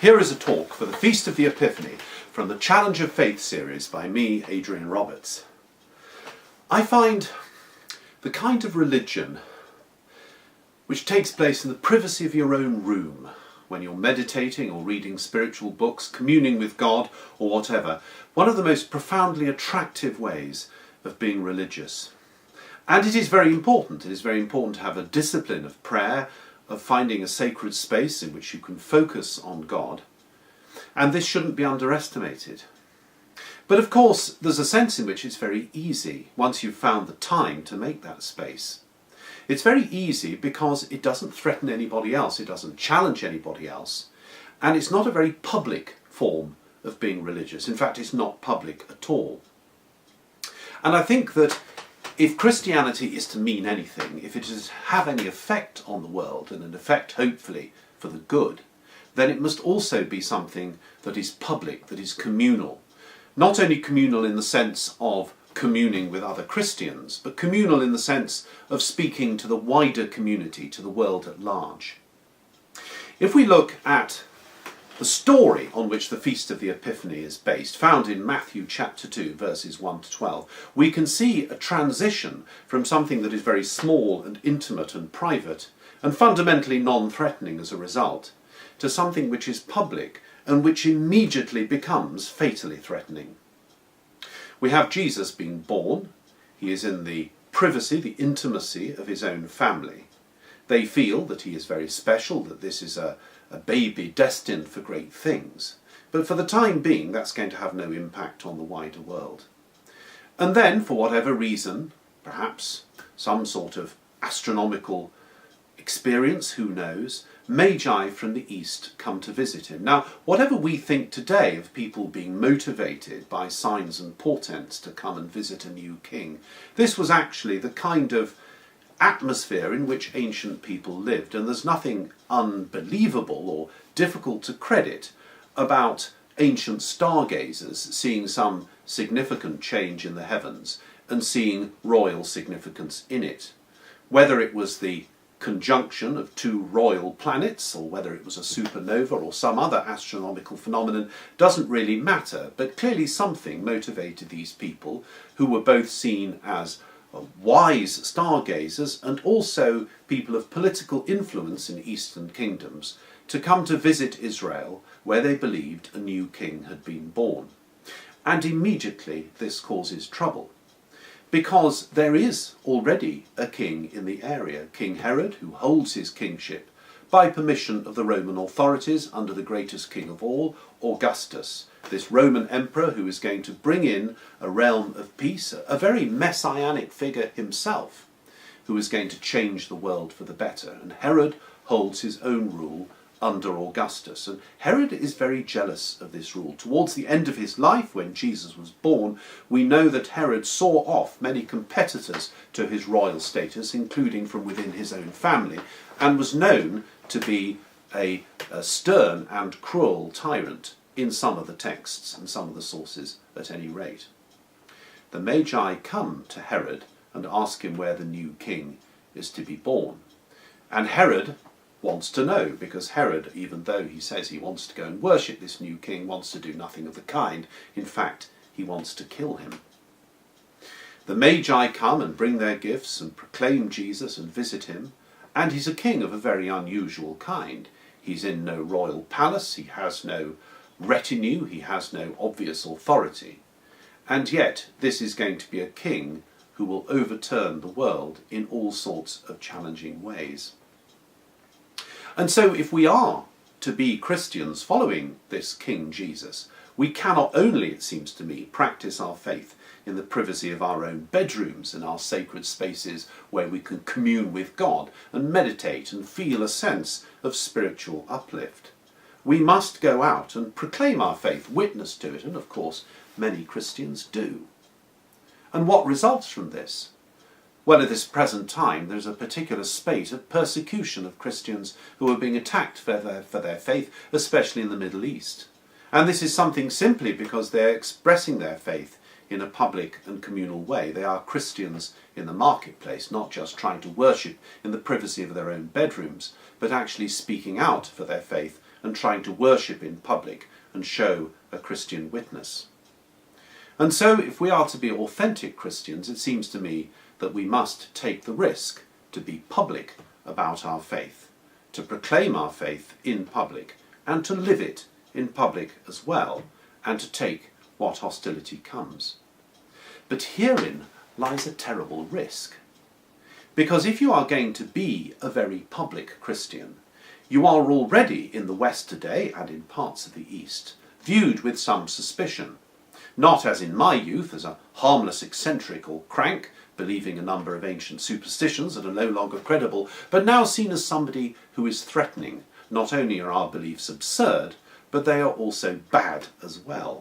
Here is a talk for the Feast of the Epiphany from the Challenge of Faith series by me, Adrian Roberts. I find the kind of religion which takes place in the privacy of your own room, when you're meditating or reading spiritual books, communing with God or whatever, one of the most profoundly attractive ways of being religious. And it is very important. It is very important to have a discipline of prayer, of finding a sacred space in which you can focus on God. And this shouldn't be underestimated. But of course, there's a sense in which it's very easy, once you've found the time to make that space. It's very easy because it doesn't threaten anybody else, it doesn't challenge anybody else, and it's not a very public form of being religious. In fact, it's not public at all. And I think that if Christianity is to mean anything, if it is to have any effect on the world, and an effect hopefully for the good, then it must also be something that is public, that is communal. Not only communal in the sense of communing with other Christians, but communal in the sense of speaking to the wider community, to the world at large. If we look at the story on which the Feast of the Epiphany is based, found in Matthew chapter 2, verses 1 to 12, we can see a transition from something that is very small and intimate and private, and fundamentally non-threatening as a result, to something which is public and which immediately becomes fatally threatening. We have Jesus being born. He is in the privacy, the intimacy of his own family. They feel that he is very special, that this is a baby destined for great things. But for the time being, that's going to have no impact on the wider world. And then, for whatever reason, perhaps some sort of astronomical experience, who knows, Magi from the east come to visit him. Now, whatever we think today of people being motivated by signs and portents to come and visit a new king, this was actually the kind of atmosphere in which ancient people lived, and there's nothing unbelievable or difficult to credit about ancient stargazers seeing some significant change in the heavens and seeing royal significance in it. Whether it was the conjunction of two royal planets, or whether it was a supernova or some other astronomical phenomenon, doesn't really matter, but clearly something motivated these people, who were both seen as wise stargazers and also people of political influence in eastern kingdoms, to come to visit Israel, where they believed a new king had been born. And immediately this causes trouble, because there is already a king in the area, King Herod, who holds his kingship by permission of the Roman authorities under the greatest king of all, Augustus, this Roman emperor who is going to bring in a realm of peace, a very messianic figure himself, who is going to change the world for the better. And Herod holds his own rule under Augustus. And Herod is very jealous of this rule. Towards the end of his life, when Jesus was born, we know that Herod saw off many competitors to his royal status, including from within his own family, and was known to be a stern and cruel tyrant in some of the texts and some of the sources at any rate. The Magi come to Herod and ask him where the new king is to be born. And Herod wants to know, because Herod, even though he says he wants to go and worship this new king, wants to do nothing of the kind. In fact, he wants to kill him. The Magi come and bring their gifts and proclaim Jesus and visit him, and he's a king of a very unusual kind. He's in no royal palace, he has no retinue, he has no obvious authority. And yet, this is going to be a king who will overturn the world in all sorts of challenging ways. And so if we are to be Christians following this King Jesus, we cannot only, it seems to me, practice our faith in the privacy of our own bedrooms and our sacred spaces where we can commune with God and meditate and feel a sense of spiritual uplift. We must go out and proclaim our faith, witness to it, and of course many Christians do. And what results from this? Well, at this present time, there's a particular spate of persecution of Christians who are being attacked for their faith, especially in the Middle East. And this is something simply because they're expressing their faith in a public and communal way. They are Christians in the marketplace, not just trying to worship in the privacy of their own bedrooms, but actually speaking out for their faith and trying to worship in public and show a Christian witness. And so, if we are to be authentic Christians, it seems to me that we must take the risk to be public about our faith, to proclaim our faith in public, and to live it in public as well, and to take what hostility comes. But herein lies a terrible risk. Because if you are going to be a very public Christian, you are already in the West today, and in parts of the East, viewed with some suspicion. Not as in my youth, as a harmless eccentric or crank, believing a number of ancient superstitions that are no longer credible, but now seen as somebody who is threatening. Not only are our beliefs absurd, but they are also bad as well.